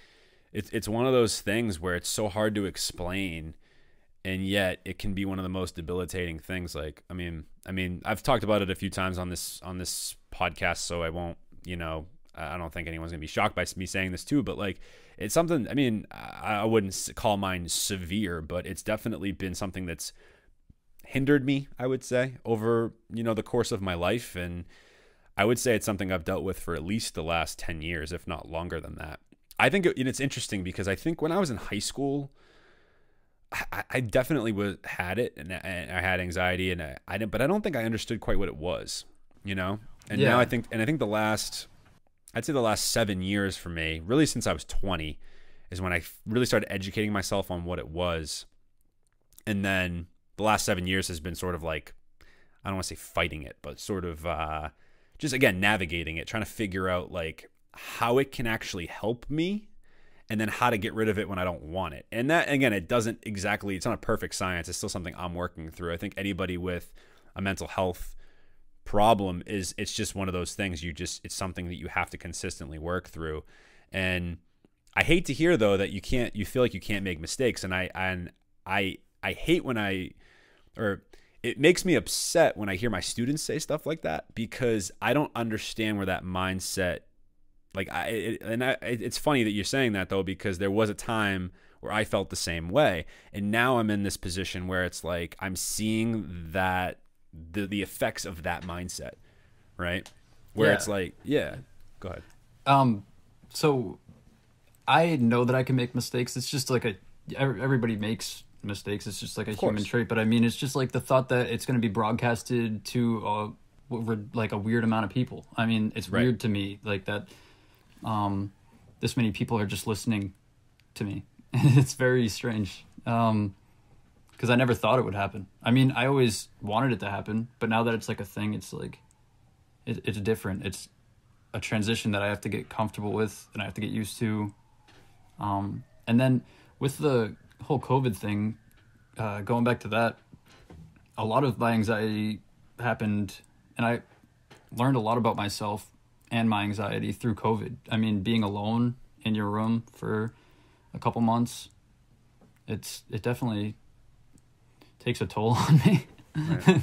it's one of those things where it's so hard to explain, and yet it can be one of the most debilitating things. Like, I mean, I've talked about it a few times on this podcast, so I won't, I don't think anyone's gonna be shocked by me saying this too, but like, it's something, I mean, I wouldn't call mine severe, but it's definitely been something that's hindered me, I would say, over, the course of my life. And I would say it's something I've dealt with for at least the last 10 years, if not longer than that. I think it's interesting because I think when I was in high school, I definitely had it, and I had anxiety, and but I don't think I understood quite what it was, And Yeah. now I think I'd say the last 7 years for me, really since I was 20, is when I really started educating myself on what it was. And then the last 7 years has been sort of like, I don't want to say fighting it, but sort of just, again, navigating it, trying to figure out like how it can actually help me, and then how to get rid of it when I don't want it. And that, again, it's not a perfect science. It's still something I'm working through. I think anybody with a mental health problem it's just one of those things, it's something that you have to consistently work through. And I hate to hear though that you feel like you can't make mistakes, and I hate it makes me upset when I hear my students say stuff like that, because I don't understand where that mindset, like, it's funny that you're saying that though, because there was a time where I felt the same way, and now I'm in this position where it's like I'm seeing that the effects of that mindset, right? Where it's like, yeah, go ahead. So I know that I can make mistakes. It's just like everybody makes mistakes. It's just like a human trait. But I mean, it's just like the thought that it's going to be broadcasted to like a weird amount of people. I mean, it's weird to me, like that. This many people are just listening to me. It's very strange. Because I never thought it would happen. I mean, I always wanted it to happen, but now that it's like a thing, it's like, it's different. It's a transition that I have to get comfortable with, and I have to get used to. And And then with the whole COVID thing, going back to that, a lot of my anxiety happened, and I learned a lot about myself and my anxiety through COVID. I mean, being alone in your room for a couple months, it definitely takes a toll on me. Right.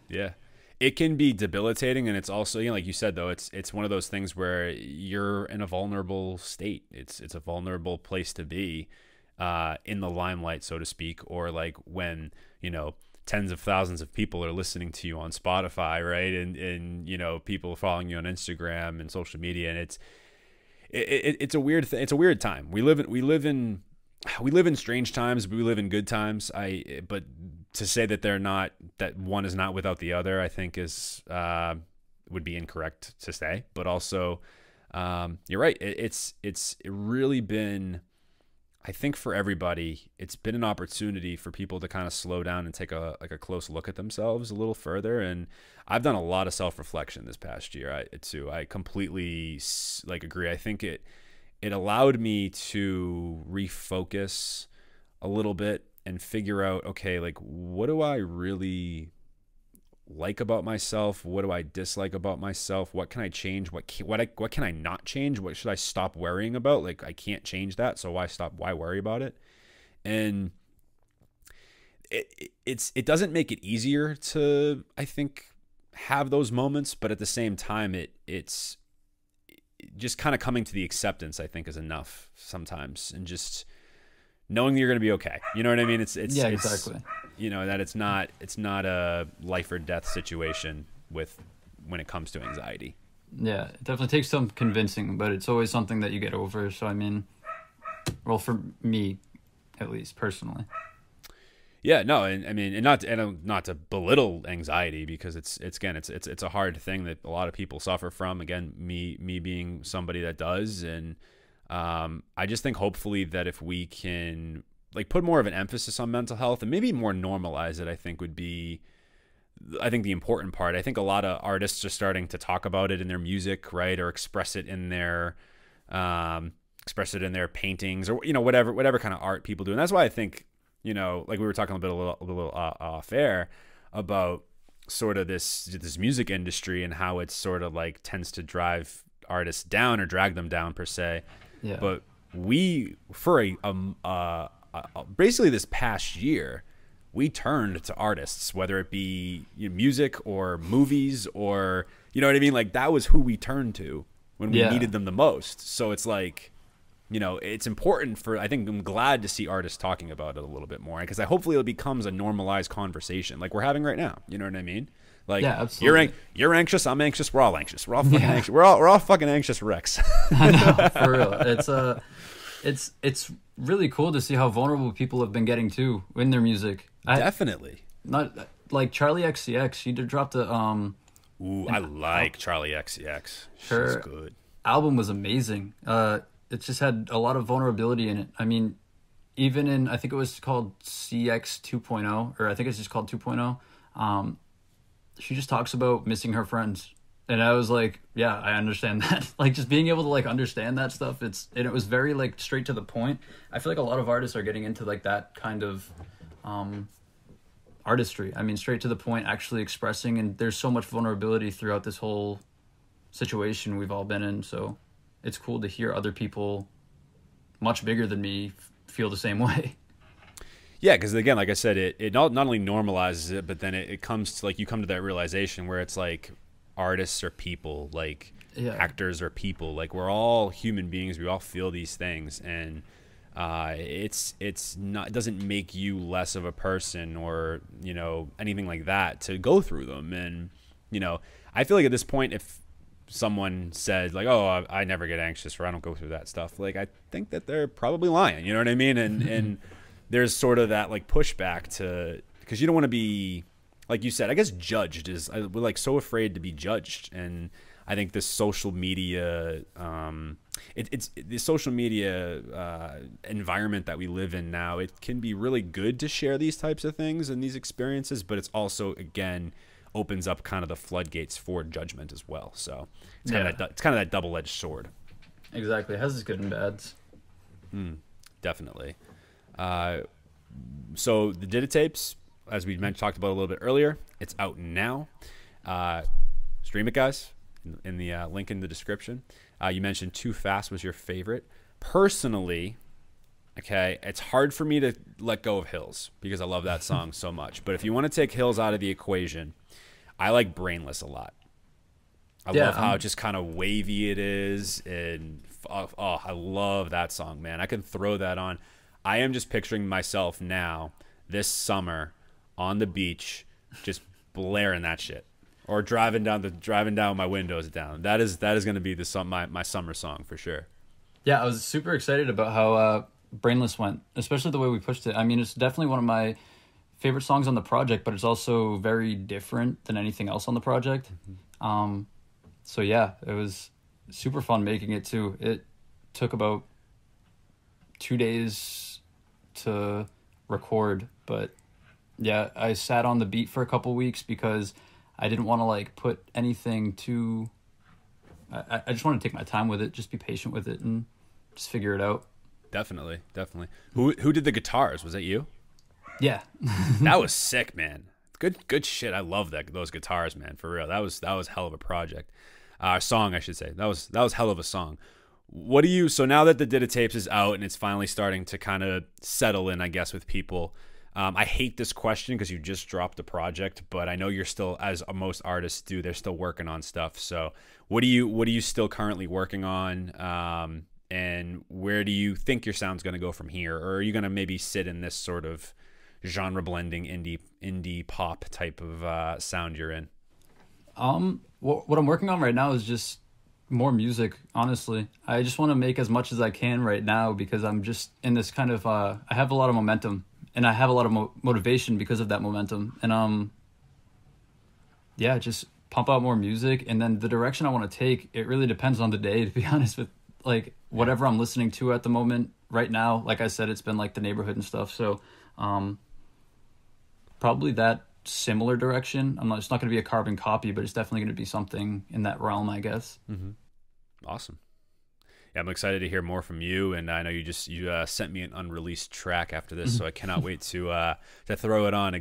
Yeah. It can be debilitating, and it's also, you know, like you said, though, it's one of those things where you're in a vulnerable state. It's a vulnerable place to be, in the limelight, so to speak, or like when, you know, tens of thousands of people are listening to you on Spotify, right? And you know, people following you on Instagram and social media, and it's a weird thing. It's a weird time. We live in strange times, but we live in good times. But to say that that one is not without the other, I think is would be incorrect to say. But also, you're right. It's really been, I think for everybody, it's been an opportunity for people to kind of slow down and take a close look at themselves a little further. And I've done a lot of self-reflection this past year. I completely agree. I think it allowed me to refocus a little bit and figure out, okay, like, what do I really like about myself? What do I dislike about myself? What can I change? What can I not change? What should I stop worrying about? Like, I can't change that, so why worry about it? And it doesn't make it easier to, I think, have those moments, but at the same time, it's just kind of coming to the acceptance, I think, is enough sometimes, and just knowing that you're going to be okay. You know what I mean? Yeah, exactly. You know, that it's not a life or death situation when it comes to anxiety. Yeah, it definitely takes some convincing, but it's always something that you get over. So, I mean, well, for me, at least personally. Yeah, no, and I mean, and not to belittle anxiety, because it's a hard thing that a lot of people suffer from. Again, me being somebody that does, and I just think hopefully that if we can like put more of an emphasis on mental health and maybe more normalize it, I think would be, I think, the important part. I think a lot of artists are starting to talk about it in their music, right, or express it in their paintings, or, you know, whatever kind of art people do. And that's why I think, you know, like we were talking a little off air about sort of this music industry and how it sort of like tends to drive artists down or drag them down per se. Yeah. But we, for basically this past year, we turned to artists, whether it be, you know, music or movies, or, you know what I mean? Like, that was who we turned to when we needed them the most. So it's like, you know, it's important I think I'm glad to see artists talking about it a little bit more, because hopefully it becomes a normalized conversation like we're having right now. You know what I mean? Like, yeah, absolutely. You're anxious, I'm anxious, we're all anxious. We're all fucking anxious. We're all fucking anxious wrecks. I know, for real. It's really cool to see how vulnerable people have been getting too in their music. Definitely. Not like Charlie XCX. She dropped a Ooh, I like Charlie XCX. Her She's good. album was amazing. It just had a lot of vulnerability in it. I mean, even in, I think it was called CX 2.0, or I think it's just called 2.0. She just talks about missing her friends. And I was like, yeah, I understand that. Like, just being able to like understand that stuff. And it was very like straight to the point. I feel like a lot of artists are getting into like that kind of artistry. I mean, straight to the point, actually expressing. And there's so much vulnerability throughout this whole situation we've all been in. So it's cool to hear other people much bigger than me feel the same way. Yeah, because again, like I said, it not only normalizes it, but then it comes to like, you come to that realization where it's like, artists are people, like actors are people, like we're all human beings, we all feel these things, and it's not, it doesn't make you less of a person or, you know, anything like that to go through them. And, you know, I feel like at this point, if someone said like, oh, I never get anxious, or I don't go through that stuff, like, I think that they're probably lying, you know what I mean? And there's sort of that like pushback to, because you don't want to be, like you said, I guess judged is, we're like so afraid to be judged. And I think this social media, it's the social media environment that we live in now, it can be really good to share these types of things and these experiences, but it's also, again, opens up kind of the floodgates for judgment as well. So it's kind of that double-edged sword. Exactly. It has its good and bads. definitely. So the Dida Tapes, as we talked about a little bit earlier, it's out now. Stream it, guys, in the link in the description. You mentioned Too Fast was your favorite. Personally, okay, it's hard for me to let go of Hills because I love that song so much. But if you want to take Hills out of the equation, I like Brainless a lot. I love how just kind of wavy it is, and I love that song, man. I can throw that on. I am just picturing myself now this summer on the beach, just blaring that shit, or driving down my windows down. That is going to be my summer song for sure. Yeah, I was super excited about how Brainless went, especially the way we pushed it. I mean, it's definitely one of my favorite songs on the project, but it's also very different than anything else on the project. So yeah, it was super fun making it too. It took about 2 days to record, but yeah, I sat on the beat for a couple weeks because I didn't want to like put anything too. I just want to take my time with it, just be patient with it, and just figure it out. Definitely. Who did the guitars? Was that you? Yeah. That was sick, man. Good shit. I love those guitars, man. For real, that was hell of a project. Song, I should say. That was hell of a song. What do you? So now that the Dida Tapes is out and it's finally starting to kind of settle in, I guess, with people. I hate this question because you just dropped the project, but I know you're still, as most artists do, they're still working on stuff. So what are you still currently working on? And where do you think your sound's going to go from here? Or are you going to maybe sit in this sort of genre blending indie pop type of sound you're in? What I'm working on right now is just more music, honestly. I just want to make as much as I can right now because I'm just in this kind of I have a lot of momentum and I have a lot of motivation because of that momentum, and yeah, just pump out more music. And then the direction I want to take, it really depends on the day, to be honest, with like whatever I'm listening to at the moment. Right now, like I said, it's been like the neighborhood and stuff, so probably that similar direction. It's not going to be a carbon copy, but it's definitely going to be something in that realm, I guess. Awesome. Yeah, I'm excited to hear more from you, and I know you sent me an unreleased track after this, so I cannot wait to throw it on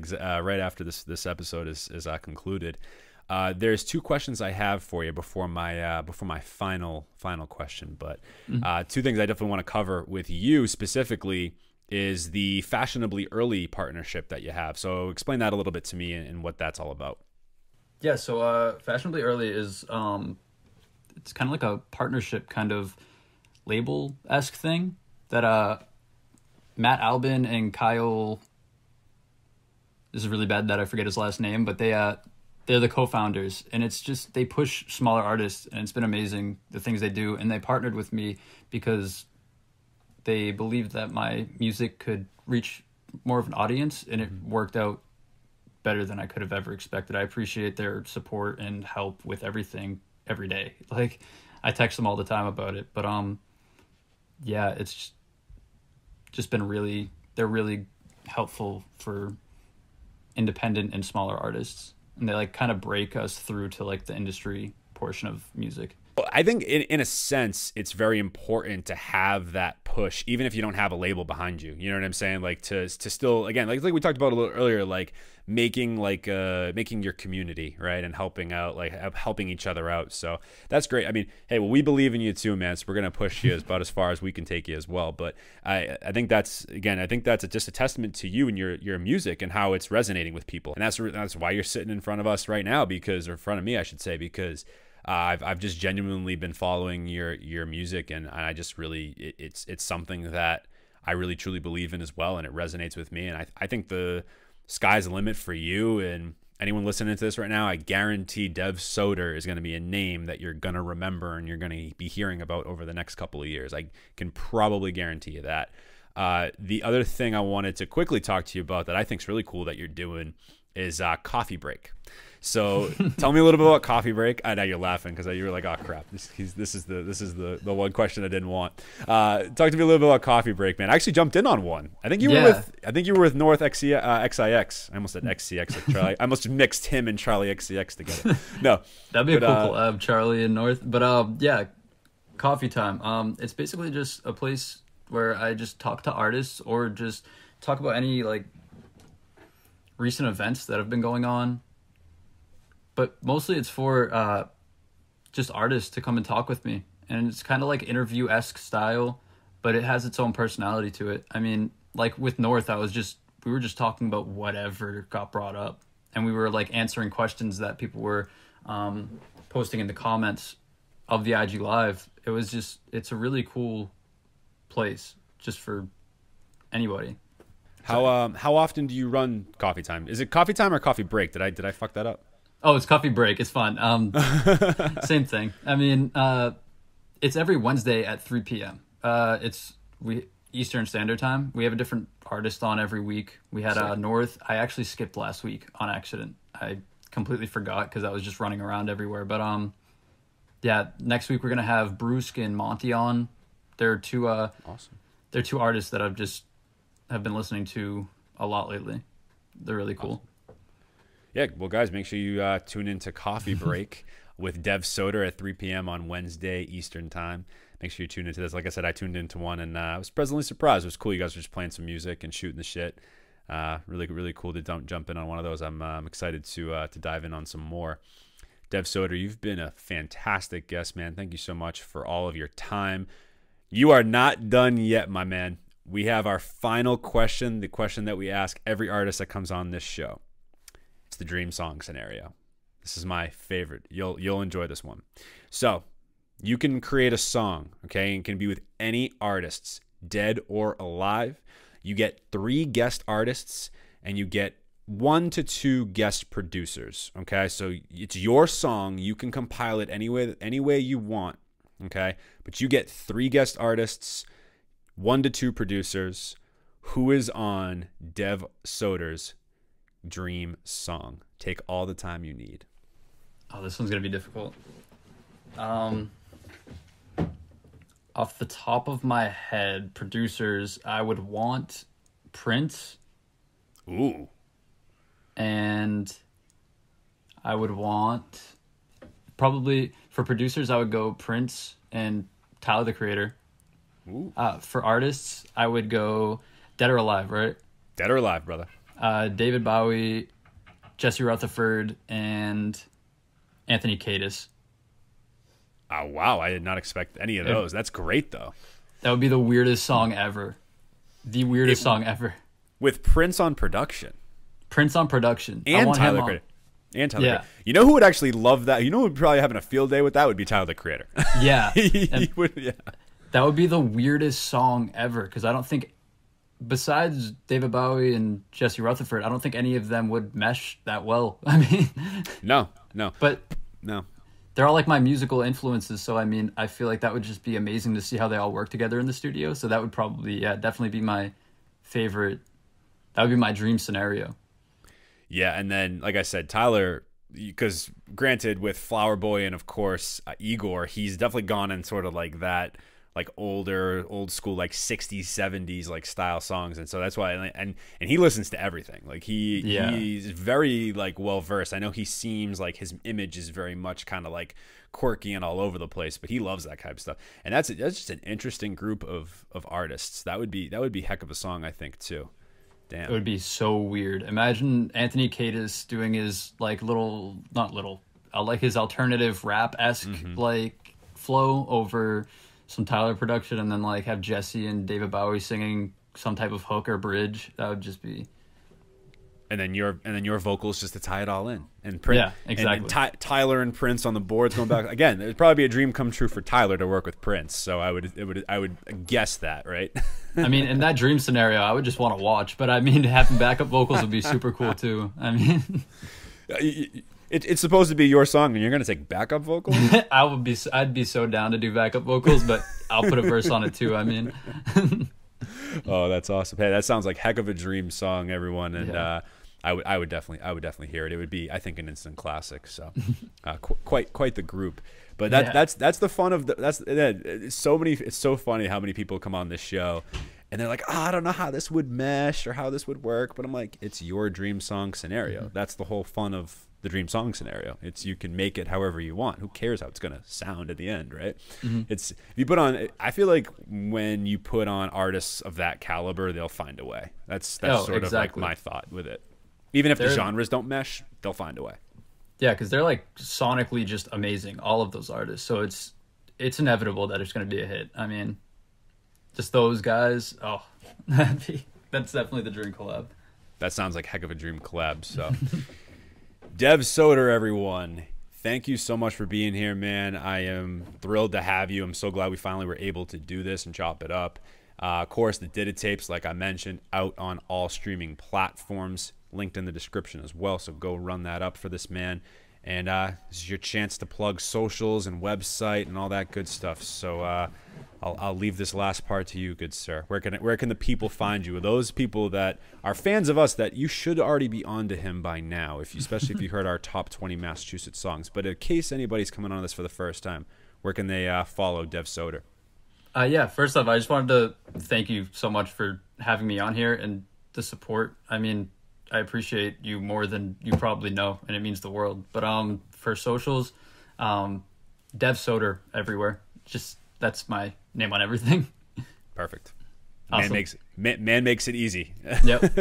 right after this episode is concluded. There's 2 questions I have for you before my final question, but 2 things I definitely want to cover with you specifically is the Fashionably Early partnership that you have. So explain that a little bit to me and what that's all about. Yeah, so Fashionably Early is it's kind of like a partnership kind of label-esque thing that Matt Albin and Kyle, this is really bad that I forget his last name, but they're the co-founders, and it's just, they push smaller artists, and it's been amazing the things they do. And they partnered with me because they believed that my music could reach more of an audience, and it worked out better than I could have ever expected. I appreciate their support and help with everything every day. Like, I text them all the time about it, but yeah, it's just been they're really helpful for independent and smaller artists, and they like kind of break us through to like the industry portion of music. I think in a sense, it's very important to have that push, even if you don't have a label behind you. You know what I'm saying? Like to still, again, like we talked about a little earlier, like making your community, right, and helping out, like helping each other out. So that's great. I mean, hey, well, we believe in you too, man. So we're gonna push you about as far as we can take you as well. But I think that's just a testament to you and your music and how it's resonating with people. And that's why you're sitting in front of us right now, or in front of me, I should say, because I've just genuinely been following your music, and I just really it's something that I really truly believe in as well, and it resonates with me. And I think the sky's the limit for you and anyone listening to this right now. I guarantee Dev Soter is going to be a name that you're going to remember and you're going to be hearing about over the next couple of years. I can probably guarantee you that. The other thing I wanted to quickly talk to you about that I think is really cool that you're doing is Coffee Break. So tell me a little bit about Coffee Break. I know you're laughing because you were like, "Oh crap, this is the one question I didn't want." Talk to me a little bit about Coffee Break, man. I actually jumped in on one. I think you were with North XIX. I almost said XCX like Charlie. I almost mixed him and Charlie XCX together. No, that'd be a cool collab, Charlie and North. But yeah, Coffee Time. It's basically just a place where I just talk to artists or just talk about any like recent events that have been going on. But mostly it's for just artists to come and talk with me. And it's kind of like interview-esque style, but it has its own personality to it. I mean, like with North, we were just talking about whatever got brought up. And we were like answering questions that people were posting in the comments of the IG Live. It's a really cool place just for anybody. How often do you run Coffee Time? Is it Coffee Time or Coffee Break? Did I fuck that up? Oh, it's Coffee Break. It's fun. Same thing. I mean, it's every Wednesday at 3 p.m. Eastern Standard Time. We have a different artist on every week. We had North. I actually skipped last week on accident. I completely forgot because I was just running around everywhere. But yeah, next week we're gonna have Brusque and Monty on. They're two awesome. They're two artists that have been listening to a lot lately. They're really cool. Awesome. Yeah, well, guys, make sure you tune into Coffee Break with Dev Soter at 3 p.m. on Wednesday Eastern Time. Make sure you tune into this. Like I said, I tuned into one, and I was pleasantly surprised. It was cool. You guys were just playing some music and shooting the shit. Really, really cool to jump in on one of those. I'm excited to dive in on some more. Dev Soter, you've been a fantastic guest, man. Thank you so much for all of your time. You are not done yet, my man. We have our final question, the question that we ask every artist that comes on this show. It's the dream song scenario. This is my favorite. You'll enjoy this one. So you can create a song, okay, and it can be with any artists, dead or alive. You get 3 guest artists, and you get 1 to 2 guest producers, okay? So it's your song. You can compile it any way you want, okay? But you get 3 guest artists, 1 to 2 producers. Who is on Dev Soter's dream song? Take all the time you need. Oh, this one's gonna be difficult. Off the top of my head, producers, I would want Prince. Ooh. And I would want, probably for producers, I would go Prince and Tyler the Creator. Ooh. For artists, I would go Dead or Alive, right? Dead or Alive, brother. David Bowie, Jesse Rutherford, and Anthony Kiedis. Oh, wow. I did not expect any of those. That's great, though. That would be the weirdest song ever. The weirdest song ever. With Prince on production. Prince on production. And Tyler the Creator. And Tyler the Creator. You know who would actually love that? You know who would probably having a field day with that would be Tyler the Creator. Yeah. He would, yeah. That would be the weirdest song ever, because I don't think, besides David Bowie and Jesse Rutherford, I don't think any of them would mesh that well. I mean... No. But... No. They're all like my musical influences, so I mean, I feel like that would just be amazing to see how they all work together in the studio. So that would probably, definitely be my favorite. That would be my dream scenario. Yeah, and then, like I said, Tyler, because granted, with Flower Boy and, of course, Igor, he's definitely gone in sort of like that, like old school, like 60s, 70s, like style songs. And so that's why, and he listens to everything. Like he's very like well-versed. I know he seems like his image is very much kind of like quirky and all over the place, but he loves that kind of stuff. And that's just an interesting group of artists. That would be heck of a song, I think, too. Damn. It would be so weird. Imagine Anthony Kiedis doing his like like his alternative rap-esque like flow over some Tyler production, and then like have Jesse and David Bowie singing some type of hook or bridge. That would just be. And then your vocals just to tie it all in. And Prince, yeah, exactly. And Tyler and Prince on the boards going back again. It'd probably be a dream come true for Tyler to work with Prince. So I would guess that, right? I mean, in that dream scenario, I would just want to watch. But I mean, having backup vocals would be super cool too. I mean. It's supposed to be your song, and you're gonna take backup vocals. I'd be so down to do backup vocals, but I'll put a verse on it too. I mean, oh, that's awesome! Hey, that sounds like heck of a dream song, everyone, and I would definitely hear it. It would be, I think, an instant classic. So, quite the group. But that's the fun of it's so funny how many people come on this show. And they're like, I don't know how this would mesh or how this would work. But I'm like, it's your dream song scenario. That's the whole fun of the dream song scenario. It's you can make it however you want. Who cares how it's gonna sound at the end, right? It's if you put on. I feel like when you put on artists of that caliber, they'll find a way. That's sort of like my thought with it. Even if the genres don't mesh, they'll find a way. Yeah, because they're like sonically just amazing, all of those artists. So it's inevitable that it's going to be a hit. I mean, just those guys. Oh, that's definitely the dream collab. That sounds like a heck of a dream collab. So, Dev Soter, everyone, thank you so much for being here, man. I am thrilled to have you. I'm so glad we finally were able to do this and chop it up. Of course, the Dida Tapes, like I mentioned, out on all streaming platforms, linked in the description as well. So go run that up for this man. And this is your chance to plug socials and website and all that good stuff. So I'll leave this last part to you, good sir. Where can the people find you? Those people that are fans of us that you should already be on to him by now, especially if you heard our top 20 Massachusetts songs. But in case anybody's coming on this for the first time, where can they follow Dev Soter? Yeah, first off, I just wanted to thank you so much for having me on here and the support. I mean, I appreciate you more than you probably know, and it means the world. But for socials, Dev Soter everywhere. Just that's my name on everything. Perfect. Awesome. Man makes it easy. Yep.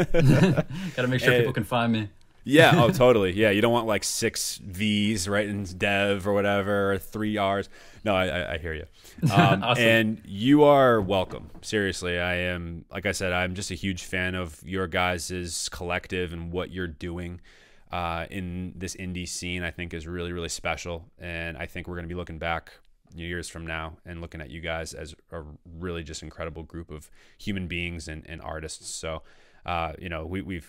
Gotta make sure people can find me. Yeah, oh, totally. Yeah, you don't want like 6 V's, right, in Dev or whatever, or 3 R's. No, I hear you. Awesome. And you are welcome. Seriously, I am, like I said, I'm just a huge fan of your guys' collective and what you're doing in this indie scene. I think is really, really special. And I think we're going to be looking back years from now and looking at you guys as a really just incredible group of human beings and artists. So, you know, we're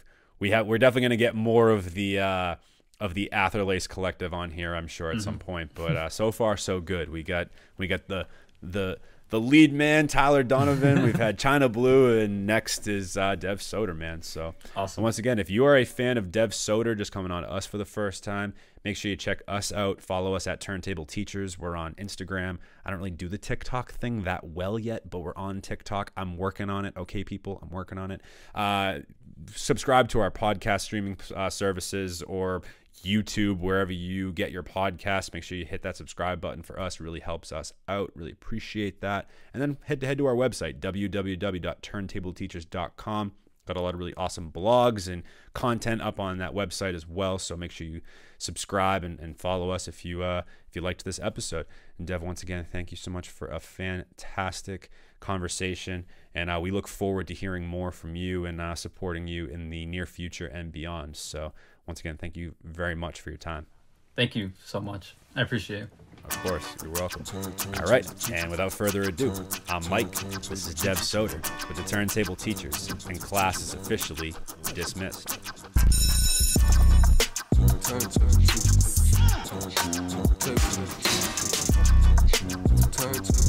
definitely going to get more of the Atherlace collective on here, I'm sure, at some point. But so far, so good. We got the lead man, Tyler Donovan. We've had China Blue, and next is Dev Soter, man. So awesome. Once again, if you are a fan of Dev Soter, just coming on to us for the first time, make sure you check us out. Follow us at Turntable Teachers. We're on Instagram. I don't really do the TikTok thing that well yet, but we're on TikTok. I'm working on it. Okay, people, I'm working on it. Subscribe to our podcast streaming services or YouTube, wherever you get your podcasts. Make sure you hit that subscribe button for us. It really helps us out. Really appreciate that. And then head to our website, www.turntableteachers.com. Got a lot of really awesome blogs and content up on that website as well. So make sure you subscribe and follow us if you liked this episode. And Dev, once again, thank you so much for a fantastic conversation. And we look forward to hearing more from you and supporting you in the near future and beyond. So once again, thank you very much for your time. Thank you so much. I appreciate it. Of course, you're welcome. All right, and without further ado, I'm Mike. This is Dev Soter with the Turntable Teachers, and class is officially dismissed. Turntable.